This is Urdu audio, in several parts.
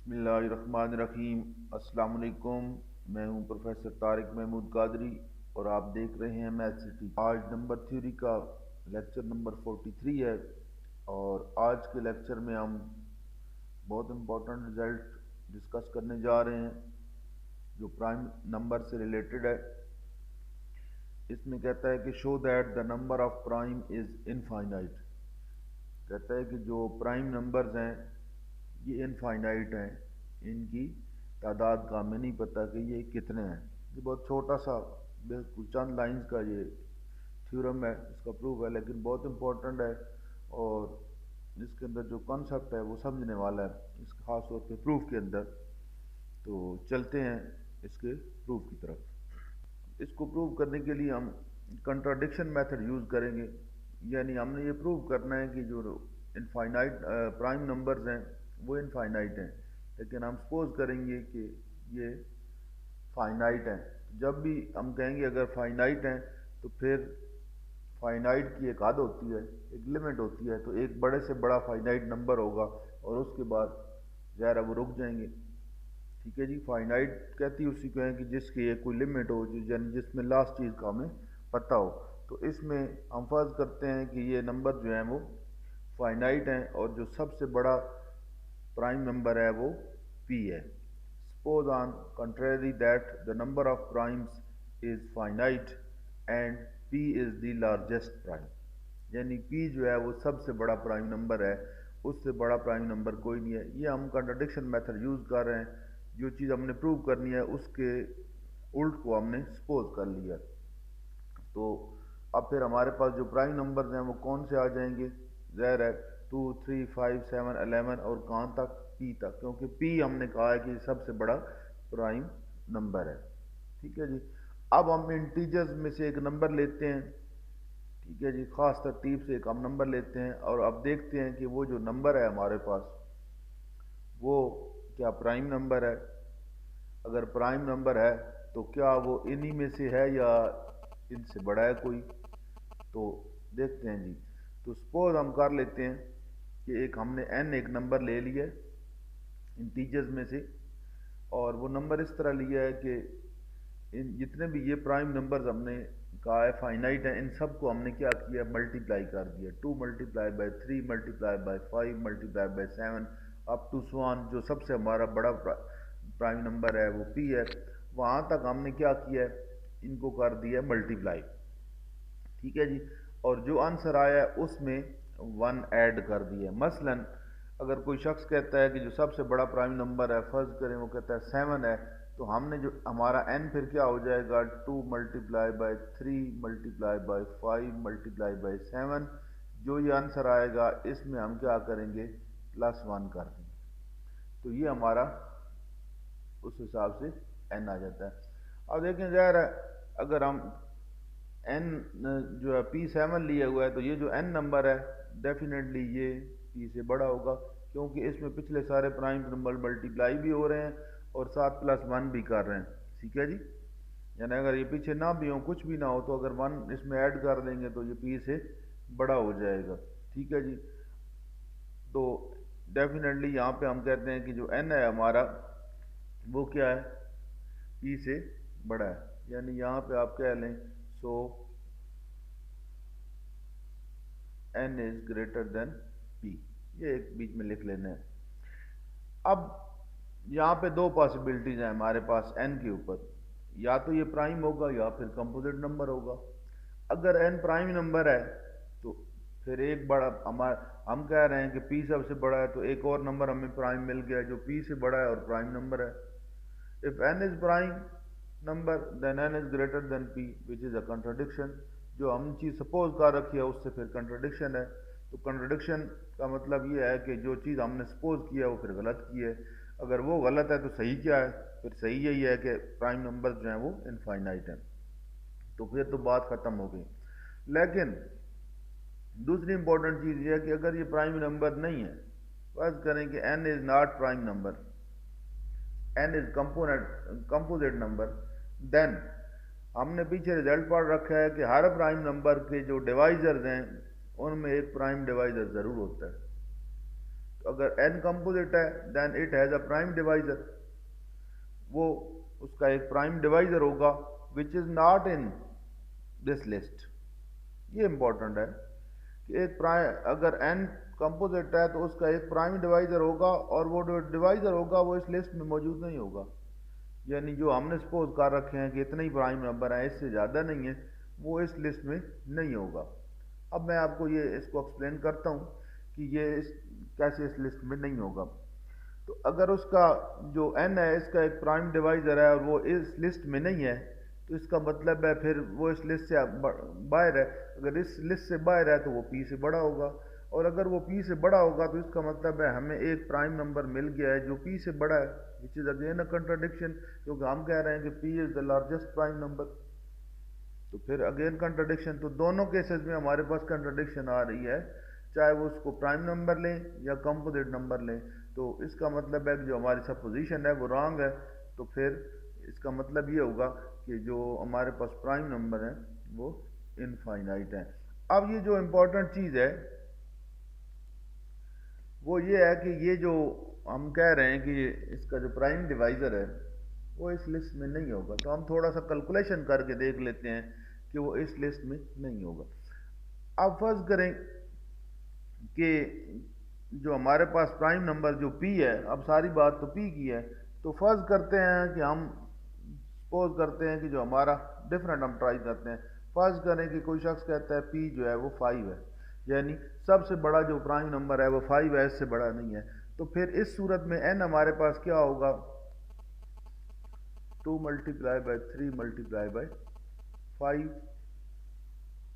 بسم اللہ الرحمن الرحیم۔ السلام علیکم، میں ہوں پروفیسر طارق محمود قادری اور آپ دیکھ رہے ہیں میتھ سٹی۔ آج نمبر تھیوری کا لیکچر نمبر 43 ہے اور آج کے لیکچر میں ہم بہت امپورٹنٹ رزلٹ ڈسکس کرنے جا رہے ہیں جو پرائم نمبر سے ریلیٹڈ ہے۔ اس میں کہتا ہے کہ show that the number of prime is infinite. کہتا ہے کہ جو پرائم نمبرز ہیں یہ انفائنائٹ ہیں، ان کی تعداد کا ہمیں نہیں پتہ کہ یہ کتنے ہیں۔ یہ بہت چھوٹا سا بالکل چند لائنز کا یہ تھیورم ہے، اس کا پروف ہے، لیکن بہت امپورٹنٹ ہے اور اس کے اندر جو کانسیپٹ ہے وہ سمجھنے والا ہے، اس خاص طور پہ پروف کے اندر۔ تو چلتے ہیں اس کے پروف کی طرف۔ اس کو پروف کرنے کے لیے ہم کنٹراڈکشن میتھڈ یوز کریں گے، یعنی ہم نے یہ پروف کرنا ہے کہ جو انفائنائٹ پرائم نمبرز ہیں وہ انفائنائٹ ہیں، لیکن ہم سپوز کریں گے کہ یہ فائنائٹ ہیں۔ جب بھی ہم کہیں گے اگر فائنائٹ ہیں تو پھر فائنائٹ کی ایک حد ہوتی ہے، ایک لمٹ ہوتی ہے، تو ایک بڑے سے بڑا فائنائٹ نمبر ہوگا اور اس کے بعد ظاہر ہے وہ رک جائیں گے۔ ٹھیک ہے جی، فائنائٹ کہتی ہے اسی کو ہیں کہ جس کی ایک کوئی لمٹ ہو، یعنی جس میں لاسٹ چیز کا ہمیں پتہ ہو۔ تو اس میں ہم فرض کرتے ہیں کہ یہ نمبر جو ہیں وہ فائنائٹ ہیں اور جو سب سے بڑا پرائم نمبر ہے وہ پی ہے۔ Suppose on contrary that the number of primes is finite and P is the largest prime, یعنی پی جو ہے وہ سب سے بڑا پرائم نمبر ہے، اس سے بڑا پرائم نمبر کوئی نہیں ہے۔ یہ ہم کنٹراڈکشن میتھڈ یوز کر رہے ہیں، جو چیز ہم نے پروو کرنی ہے اس کے الٹ کو ہم نے سپوز کر لیا۔ تو اب پھر ہمارے پاس جو پرائم نمبرز ہیں وہ کون سے آ جائیں گے؟ ظاہر ہے 2 3 5 7 11 اور کہاں تک؟ پی تک، کیونکہ پی ہم نے کہا ہے کہ سب سے بڑا پرائم نمبر ہے۔ ٹھیک ہے جی، اب ہم انٹیجرز میں سے ایک نمبر لیتے ہیں، ٹھیک ہے جی، خاص ترتیب سے ایک ہم نمبر لیتے ہیں اور اب دیکھتے ہیں کہ وہ جو نمبر ہے ہمارے پاس وہ کیا پرائم نمبر ہے۔ اگر پرائم نمبر ہے تو کیا وہ انہی میں سے ہے یا ان سے بڑا ہے کوئی؟ تو دیکھتے ہیں جی۔ تو سپوز ہم کر لیتے ہیں کہ ایک ہم نے n ایک نمبر لے لیا انٹیجرز میں سے، اور وہ نمبر اس طرح لیا ہے کہ ان جتنے بھی یہ پرائم نمبرز ہم نے کہا ہے فائنائٹ ہیں، ان سب کو ہم نے کیا کیا؟ ملٹیپلائی کر دیا۔ 2 multiply by 3 multiply by 5 multiply by 7 up to سوان، جو سب سے ہمارا بڑا پرائم نمبر ہے وہ پی ہے، وہاں تک ہم نے کیا کیا ہے؟ ان کو کر دیا ملٹیپلائی۔ ٹھیک ہے جی، اور جو آنسر آیا ہے اس میں 1 ایڈ کر دیا۔ مثلا اگر کوئی شخص کہتا ہے کہ جو سب سے بڑا پرائم نمبر ہے، فرض کریں وہ کہتا ہے 7 ہے، تو ہم نے جو ہمارا n پھر کیا ہو جائے گا؟ 2 multiply by 3 multiply by 5 multiply by 7، جو یہ آنسر آئے گا اس میں ہم کیا کریں گے؟ +1 کر دیں گے، تو یہ ہمارا اس حساب سے n آ جاتا ہے۔ اب دیکھیں ظاہر ہے اگر ہم n جو ہے P7 لیا ہوا ہے تو یہ جو n نمبر ہے ڈیفینیٹلی یہ P سے بڑا ہوگا، کیونکہ اس میں پچھلے سارے پرائم نمبر ملٹیپلائی بھی ہو رہے ہیں اور ساتھ +1 بھی کر رہے ہیں۔ ٹھیک ہے جی، یعنی اگر یہ پیچھے نہ بھی ہوں، کچھ بھی نہ ہو، تو اگر 1 اس میں ایڈ کر دیں گے تو یہ P سے بڑا ہو جائے گا۔ ٹھیک ہے جی، تو ڈیفینیٹلی یہاں پہ ہم کہتے ہیں کہ جو n ہے ہمارا وہ کیا ہے؟ P سے بڑا ہے، یعنی یہاں پہ آپ کہہ لیں سو n is greater than P، یہ ایک بیچ میں لکھ لینا ہے۔ اب یہاں پہ دو پاسبلٹیز ہیں ہمارے پاس n کے اوپر، یا تو یہ پرائم ہوگا یا پھر کمپوزٹ نمبر ہوگا۔ اگر n پرائم نمبر ہے تو پھر ایک بڑا ہم کہہ رہے ہیں کہ P سب سے بڑا ہے، تو ایک اور نمبر ہمیں پرائم مل گیا جو P سے بڑا ہے اور پرائم نمبر ہے۔ If n is prime number then n is greater than P, which is a contradiction۔ جو ہم چیز سپوز کر رکھی ہے اس سے پھر کنٹراڈکشن ہے۔ تو کنٹراڈکشن کا مطلب یہ ہے کہ جو چیز ہم نے سپوز کیا وہ پھر غلط کی ہے۔ اگر وہ غلط ہے تو صحیح کیا ہے؟ پھر صحیح یہی ہے کہ پرائم نمبر جو ہیں وہ انفائنائٹ ہیں، تو پھر تو بات ختم ہو گئی۔ لیکن دوسری امپورٹنٹ چیز یہ ہے کہ اگر یہ پرائم نمبر نہیں ہے، فرض کریں کہ n is not prime number، n is composite number، then ہم نے پیچھے رزلٹ پڑھ رکھا ہے کہ ہر پرائم نمبر کے جو ڈیوائزرز ہیں ان میں ایک پرائم ڈیوائزر ضرور ہوتا ہے۔ تو اگر n کمپوزٹ ہے then it has a prime divisor, وہ اس کا ایک پرائم ڈیوائزر ہوگا which is not in this list. یہ امپورٹنٹ ہے کہ ایک اگر n کمپوزٹ ہے تو اس کا ایک پرائم ڈیوائزر ہوگا، اور وہ جو ڈیوائزر ہوگا وہ اس لسٹ میں موجود نہیں ہوگا. یعنی جو ہم نے سپوز کر رکھے ہیں کہ اتنے ہی پرائم نمبر ہیں، اس سے زیادہ نہیں ہے، وہ اس لسٹ میں نہیں ہوگا. اب میں آپ کو اس کو ایکسپلین کرتا ہوں کہ یہ کیسے اس لسٹ میں نہیں ہوگا. تو اگر اس کا جو n ہے اس کا ایک پرائم ڈیوائزر ہے اور وہ اس لسٹ میں نہیں ہے، تو اس کا مطلب ہے پھر وہ اس لسٹ سے باہر ہے. اگر اس لسٹ سے باہر ہے تو وہ p سے بڑا ہوگا، اور اگر وہ p سے بڑا ہوگا تو اس کا مطلب ہے ہمیں ایک پرائم نمبر مل گیا ہے جو p سے بڑا ہے، which is again a contradiction، کیونکہ ہم کہہ رہے ہیں کہ p is the largest prime number. تو پھر اگین کنٹراڈکشن. تو دونوں کیسز میں ہمارے پاس کنٹراڈکشن آ رہی ہے، چاہے وہ اس کو پرائم نمبر لیں یا کمپوزٹ نمبر لیں. تو اس کا مطلب ہے کہ جو ہماری سپوزیشن ہے وہ رانگ ہے. تو پھر اس کا مطلب یہ ہوگا کہ جو ہمارے پاس پرائم نمبر ہیں وہ انفائنائٹ ہیں. اب یہ جو امپورٹنٹ چیز ہے وہ یہ ہے کہ یہ جو ہم کہہ رہے ہیں کہ اس کا جو پرائم ڈیوائزر ہے وہ اس لسٹ میں نہیں ہوگا. تو ہم تھوڑا سا کیلکولیشن کر کے دیکھ لیتے ہیں کہ وہ اس لسٹ میں نہیں ہوگا. اب فرض کریں کہ جو ہمارے پاس پرائم نمبر جو p ہے، اب ساری بات تو p کی ہے، تو فرض کرتے ہیں کہ ہم سپوز کرتے ہیں کہ جو ہمارا ڈفرینٹ ہم ٹرائی کرتے ہیں. فرض کریں کہ کوئی شخص کہتا ہے p جو ہے وہ 5 ہے، یعنی سب سے بڑا جو پرائم نمبر ہے وہ 5 ہے، اس سے بڑا نہیں ہے. تو پھر اس صورت میں n ہمارے پاس کیا ہوگا؟ 2 multiply by 3 multiply by 5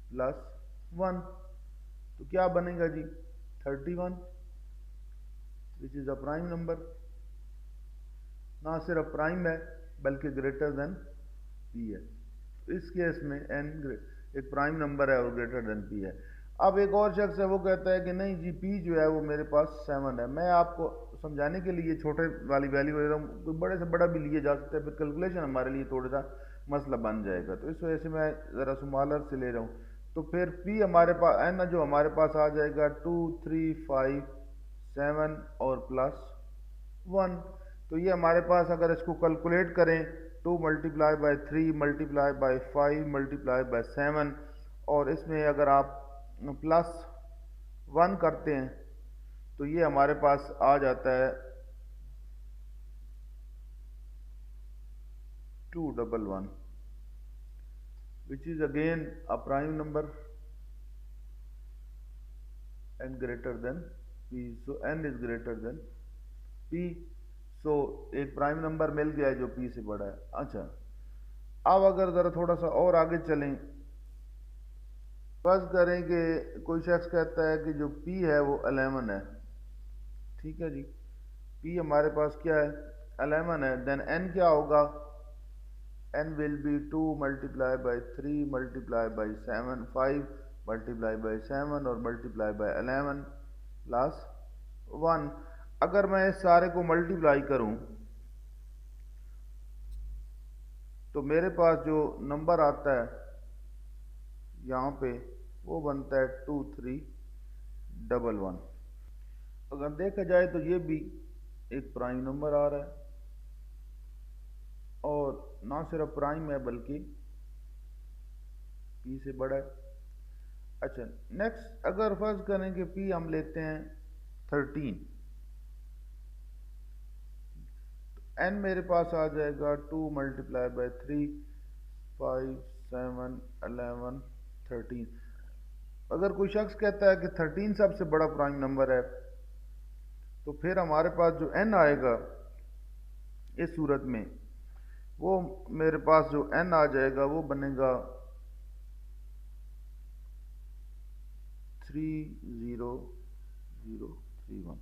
plus 1، تو کیا بنے گا جی؟ 31، وچ از اے پرائم نمبر. نہ صرف پرائم ہے بلکہ گریٹر دین p ہے. اس کیس میں n ایک پرائم نمبر ہے اور گریٹر دین p ہے. اب ایک اور شخص ہے وہ کہتا ہے کہ نہیں جی p جو ہے وہ میرے پاس 7 ہے. میں آپ کو سمجھانے کے لیے چھوٹے والی ویلیو لے رہا ہوں، کوئی بڑے سے بڑا بھی لیے جا سکتا ہے، پھر کیلکولیشن ہمارے لیے تھوڑا سا مسئلہ بن جائے گا. تو اس وجہ سے میں ذرا سمالر سے لے رہا ہوں. تو پھر p ہمارے پاس n جو ہمارے پاس آ جائے گا 2 3 5 7 اور پلس 1. تو یہ ہمارے پاس اگر اس کو کیلکولیٹ کریں 2 multiply by 3 multiply by 5 multiply by 7، اور اس میں اگر آپ پلس 1 کرتے ہیں تو یہ ہمارے پاس آ جاتا ہے 211، which is again a prime number and greater than p. So n is greater than p. So ایک پرائم نمبر مل گیا ہے جو p سے بڑا ہے. اچھا اب اگر ذرا تھوڑا سا اور آگے چلیں، فرض کریں کہ کوئی شخص کہتا ہے کہ جو p ہے وہ 11 ہے. ٹھیک ہے جی، p ہمارے پاس کیا ہے؟ 11 ہے. دین n کیا ہوگا؟ n will be 2 multiply by 3 multiply by 7 5 multiply by 7 اور ملٹیپلائی بائی 11 پلس 1. اگر میں اس سارے کو ملٹیپلائی کروں تو میرے پاس جو نمبر آتا ہے یہاں پہ وہ بنتا ہے 2311. اگر دیکھا جائے تو یہ بھی ایک پرائم نمبر آ رہا ہے، اور نہ صرف پرائم ہے بلکہ p سے بڑا ہے. اچھا نیکسٹ اگر فرض کریں کہ p ہم لیتے ہیں 13، n میرے پاس آ جائے گا 2 ملٹیپلائی بائی 3 5 7 11 13. اگر کوئی شخص کہتا ہے کہ 13 سب سے بڑا پرائم نمبر ہے تو پھر ہمارے پاس جو n آئے گا اس صورت میں وہ میرے پاس جو n آ جائے گا وہ بنے گا 30031.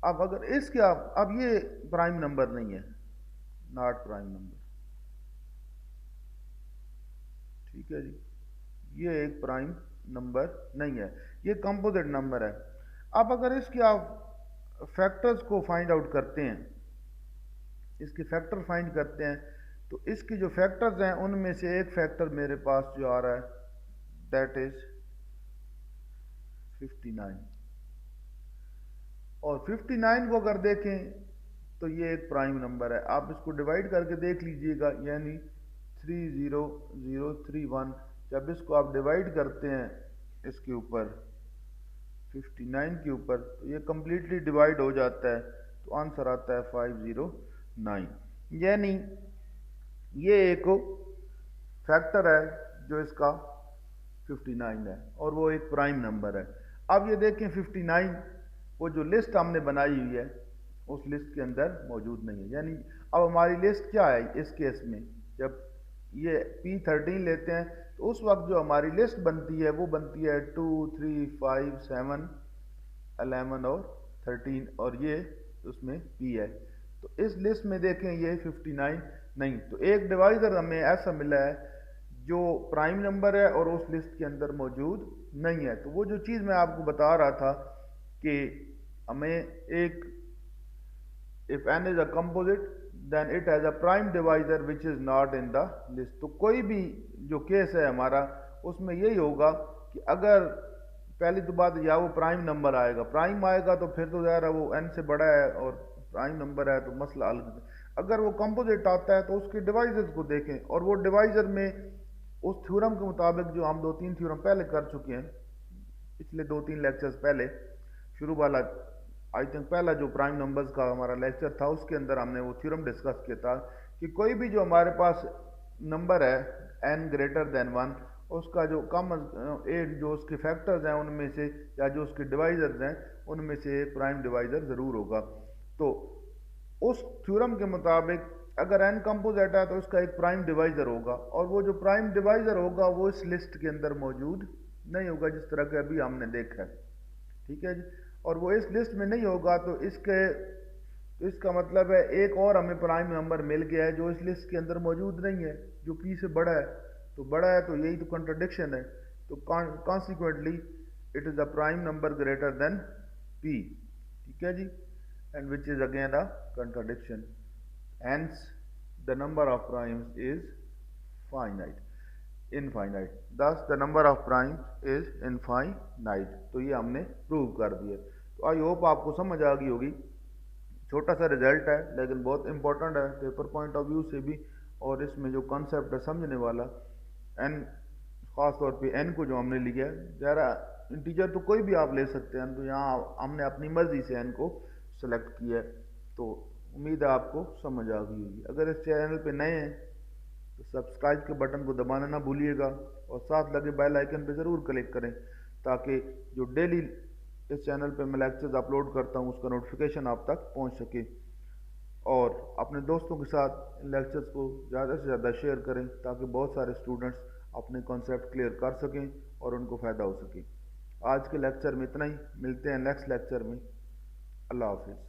اب اگر اس کے اب یہ پرائم نمبر نہیں ہے، ناٹ پرائم نمبر. ٹھیک ہے جی، یہ ایک پرائم نمبر نہیں ہے، یہ کمپوزٹ نمبر ہے. اب اگر اس کے آپ فیکٹرز کو فائنڈ آؤٹ کرتے ہیں، اس کے فیکٹر فائنڈ کرتے ہیں، تو اس کے جو فیکٹرز ہیں ان میں سے ایک فیکٹر میرے پاس جو آ رہا ہے دیٹ از 59. اور 59 کو اگر دیکھیں تو یہ ایک پرائم نمبر ہے. آپ اس کو ڈیوائڈ کر کے دیکھ لیجئے گا، یعنی 30031. جب اس کو آپ ڈیوائڈ کرتے ہیں اس کے اوپر 59 کے اوپر تو یہ کمپلیٹلی ڈیوائڈ ہو جاتا ہے، تو آنسر آتا ہے 509. یعنی یہ ایک فیکٹر ہے جو اس کا 59 ہے اور وہ ایک پرائم نمبر ہے. اب یہ دیکھیں 59 وہ جو لسٹ ہم نے بنائی ہوئی ہے اس لسٹ کے اندر موجود نہیں ہے. یعنی اب ہماری لسٹ کیا ہے اس کیس میں؟ جب یہ P13 لیتے ہیں تو اس وقت جو ہماری لسٹ بنتی ہے وہ بنتی ہے 2 3 5 7 11 اور 13 اور یہ اس میں P ہے. تو اس لسٹ میں دیکھیں یہ 59 نہیں، تو ایک ڈیوائزر ہمیں ایسا ملا ہے جو پرائم نمبر ہے اور اس لسٹ کے اندر موجود نہیں ہے. تو وہ جو چیز میں آپ کو بتا رہا تھا کہ ہمیں ایک if n is a composite then it has a prime divisor which is not in the list. تو کوئی بھی جو کیس ہے ہمارا اس میں یہی ہوگا کہ اگر پہلی تو بات یا وہ پرائم نمبر آئے گا، پرائم آئے گا تو پھر تو ظاہر ہے وہ n سے بڑا ہے اور پرائم نمبر ہے تو مسئلہ حل. اگر وہ کمپوزٹ آتا ہے تو اس کے ڈیوائزرز کو دیکھیں، اور وہ ڈیوائزر میں اس تھیورم کے مطابق جو ہم 2-3 تھیورم پہلے کر چکے ہیں پچھلے 2-3 لیکچرز پہلے، شروع والا آئی تھنک پہلا جو پرائم نمبرز کا ہمارا لیکچر تھا اس کے اندر ہم نے وہ تھیورم ڈسکس کیا تھا کہ کوئی بھی جو ہمارے پاس نمبر ہے n گریٹر دین 1، اس کا جو کم جو اس کے فیکٹرز ہیں ان میں سے یا جو اس کے ڈیوائزرز ہیں ان میں سے ایک پرائم ڈیوائزر ضرور ہوگا. تو اس تھیورم کے مطابق اگر n کمپوزٹ ہے تو اس کا ایک پرائم ڈیوائزر ہوگا، اور وہ جو پرائم ڈیوائزر ہوگا وہ اس لسٹ کے اندر موجود نہیں ہوگا جس طرح کہ ابھی ہم نے دیکھا ہے. ٹھیک ہے جی، اور وہ اس لسٹ میں نہیں ہوگا تو اس کا مطلب ہے ایک اور ہمیں پرائم نمبر مل گیا ہے جو اس لسٹ کے اندر موجود نہیں ہے، جو P سے بڑا ہے. تو بڑا ہے تو یہی تو کنٹرڈکشن ہے. تو consequently it is a prime number greater than P. ٹھیک ہے جی، and which is again a contradiction. Hence the number of primes is infinite. Thus the number of primes is infinite. تو یہ ہم نے پروو کر دیا. تو آئی ہوپ آپ کو سمجھ آ گئی ہوگی. چھوٹا سا رزلٹ ہے لیکن بہت امپورٹنٹ ہے پیپر پوائنٹ آف ویو سے بھی، اور اس میں جو کنسیپٹ ہے سمجھنے والا. n خاص طور پہ n کو جو ہم نے لیا ہے، ذرا انٹیجر تو کوئی بھی آپ لے سکتے ہیں، تو یہاں ہم نے اپنی مرضی سے n کو سلیکٹ کیا ہے. تو امید ہے آپ کو سمجھ آ گئی ہوگی. اگر اس چینل پہ نئے ہیں تو سبسکرائب کے بٹن کو دبانا نہ بھولیے گا، اور ساتھ لگے بیل آئیکن پہ ضرور کلک کریں تاکہ جو ڈیلی اس چینل پہ میں لیکچرز اپلوڈ کرتا ہوں اس کا نوٹیفیکیشن آپ تک پہنچ سکے. اور اپنے دوستوں کے ساتھ ان لیکچرز کو زیادہ سے زیادہ شیئر کریں تاکہ بہت سارے اسٹوڈنٹس اپنے کانسیپٹ کلیئر کر سکیں اور ان کو فائدہ ہو سکے. آج کے لیکچر میں اتنا ہی، ملتے ہیں نیکسٹ لیکچر میں. اللہ حافظ.